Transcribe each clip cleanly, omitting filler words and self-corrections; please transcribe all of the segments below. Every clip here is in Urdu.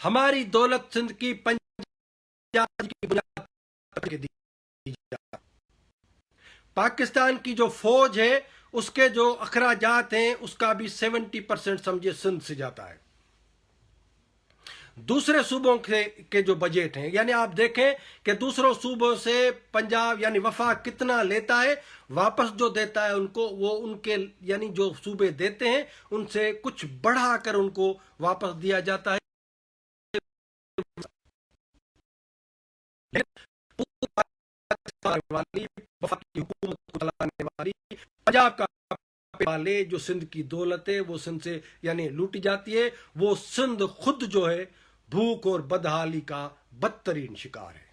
ہماری دولت سندھ کی پنجاب کی بنیاد پر دی جائے۔ پاکستان کی جو فوج ہے اس کے جو اخراجات ہیں اس کا بھی 70% سمجھے سندھ سے جاتا ہے۔ دوسرے صوبوں کے جو بجٹ ہیں، یعنی آپ دیکھیں کہ دوسروں صوبوں سے پنجاب یعنی وفاق کتنا لیتا ہے، واپس جو دیتا ہے ان کو، وہ ان کے یعنی جو صوبے دیتے ہیں ان سے کچھ بڑھا کر ان کو واپس دیا جاتا ہے۔ وفاقی حکومت کو چلانے والی پنجاب کا والے جو سندھ کی دولت ہے وہ سندھ سے یعنی لوٹی جاتی ہے، وہ سندھ خود جو ہے بھوک اور بدحالی کا بدترین شکار ہے۔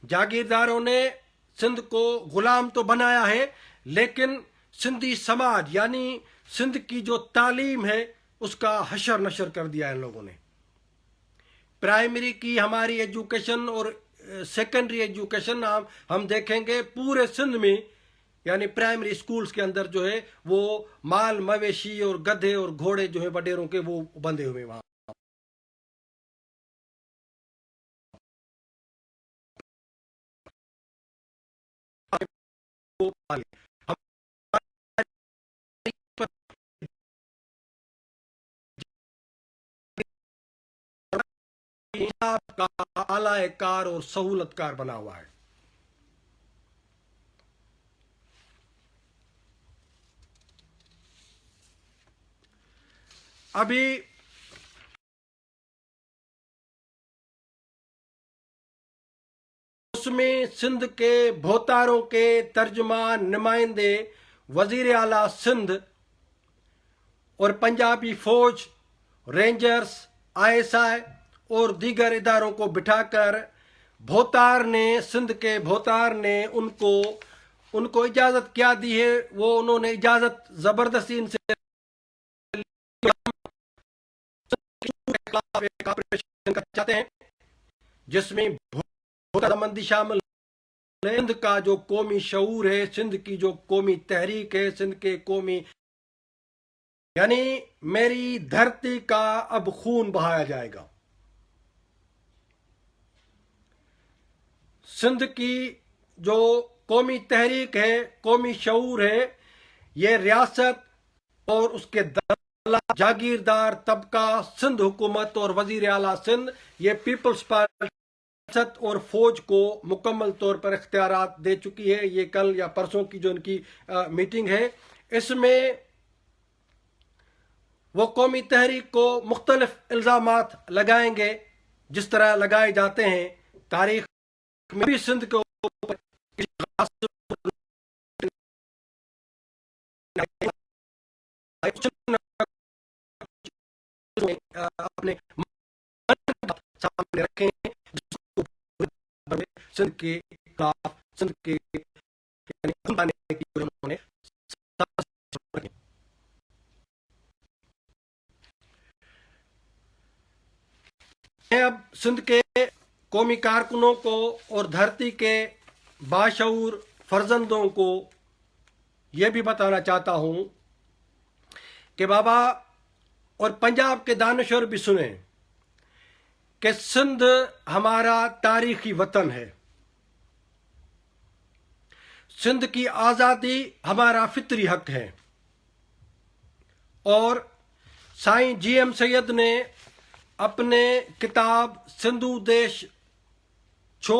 جاگیرداروں نے سندھ کو غلام تو بنایا ہے، لیکن سندھی سماج یعنی سندھ کی جو تعلیم ہے اس کا حشر نشر کر دیا ہے ان لوگوں نے۔ پرائمری کی ہماری ایجوکیشن اور سیکنڈری ایجوکیشن ہم دیکھیں گے پورے سندھ میں، یعنی پرائمری اسکولز کے اندر جو ہے وہ مال مویشی اور گدھے اور گھوڑے جو ہیں وڈیروں کے وہ بندھے ہوئے وہاں۔ کا اعلی کار اور سہولت کار بنا ہوا ہے۔ ابھی اس میں سندھ کے بھوتاروں کے ترجمان نمائندے وزیر اعلیٰ سندھ اور پنجابی فوج، رینجرز، ISI اور دیگر اداروں کو بٹھا کر سندھ کے بھوتار نے ان کو اجازت کیا دی ہے، وہ انہوں نے اجازت زبردستی ان سے ایک آپریشن کرنا چاہتے ہیں جس میں مندی شامل ہے۔ سندھ کا جو قومی شعور ہے، سندھ کی جو قومی تحریک ہے، سندھ کے قومی یعنی میری دھرتی کا اب خون بہایا جائے گا۔ سندھ کی جو قومی تحریک ہے، قومی شعور ہے، یہ ریاست اور اس کے جاگیردار طبقہ، سندھ حکومت اور وزیر اعلیٰ سندھ، یہ پیپلز پارٹی ریاست اور فوج کو مکمل طور پر اختیارات دے چکی ہے۔ یہ کل یا پرسوں کی جو ان کی میٹنگ ہے، اس میں وہ قومی تحریک کو مختلف الزامات لگائیں گے جس طرح لگائے جاتے ہیں۔ تاریخ میں بھی سندھ کے اوپر اپنے سامنے رکھے ہیں، سندھ کے خلاف سندھ کے میں اب سندھ کے قومی کارکنوں کو اور دھرتی کے باشعور فرزندوں کو یہ بھی بتانا چاہتا ہوں کہ بابا اور پنجاب کے دانشور بھی سنیں کہ سندھ ہمارا تاریخی وطن ہے، سندھ کی آزادی ہمارا فطری حق ہے، اور سائیں GM سید نے اپنے کتاب سندھو دیش چھو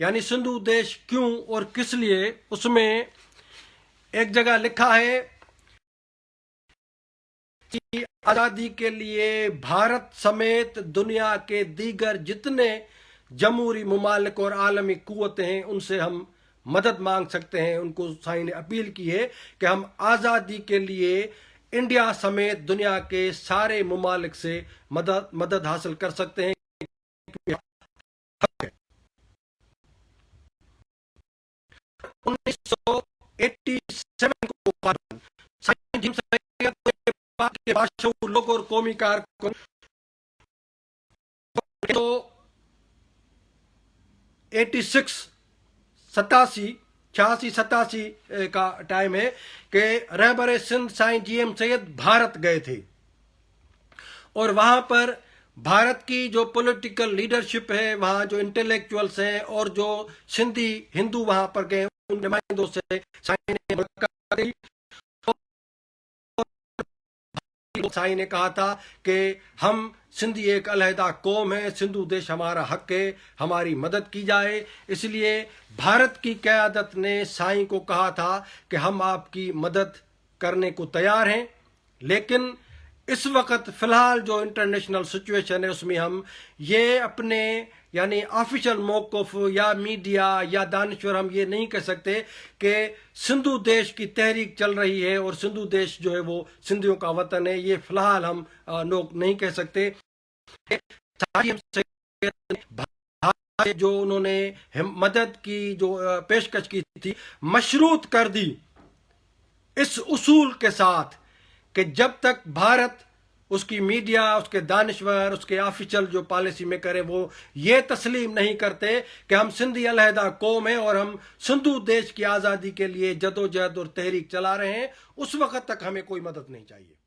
یعنی سندھو دیش کیوں اور کس لیے، اس میں ایک جگہ لکھا ہے کہ آزادی کے لیے بھارت سمیت دنیا کے دیگر جتنے جمہوری ممالک اور عالمی قوتیں ہیں ان سے ہم مدد مانگ سکتے ہیں۔ ان کو سائیں نے اپیل کی ہے کہ ہم آزادی کے لیے انڈیا سمیت دنیا کے سارے ممالک سے مدد حاصل کر سکتے ہیں۔ 1987 کو سائیں جیم سید کے باشعور لوگ اور قومی کارکن تو 86 کا ٹائم ہے کہ رہبر سندھ سائیں GM سید بھارت گئے تھے اور وہاں پر بھارت کی جو پولیٹیکل لیڈرشپ ہے، وہاں جو انٹلیکچوئلس ہیں اور جو سندھی ہندو وہاں پر گئے ان نمائندوں سے سائی نے ملاقات کی۔ سائی نے کہا تھا کہ ہم سندھی ایک علیحدہ قوم ہے، سندھو دیش ہمارا حق ہے، ہماری مدد کی جائے۔ اس لیے بھارت کی قیادت نے سائی کو کہا تھا کہ ہم آپ کی مدد کرنے کو تیار ہیں، لیکن اس وقت فی الحال جو انٹرنیشنل سچویشن ہے اس میں ہم یہ اپنے یعنی آفیشل موقف یا میڈیا یا دانشور ہم یہ نہیں کہہ سکتے کہ سندھو دیش کی تحریک چل رہی ہے اور سندھو دیش جو ہے وہ سندھیوں کا وطن ہے، یہ فی الحال ہم لوگ نہیں کہہ سکتے۔ جو انہوں نے مدد کی جو پیشکش کی تھی مشروط کر دی اس اصول کے ساتھ کہ جب تک بھارت، اس کی میڈیا، اس کے دانشور، اس کے آفیشل جو پالیسی میکر ہیں وہ یہ تسلیم نہیں کرتے کہ ہم سندھی علیحدہ قوم ہیں اور ہم سندھو دیش کی آزادی کے لیے جدوجہد اور تحریک چلا رہے ہیں، اس وقت تک ہمیں کوئی مدد نہیں چاہیے۔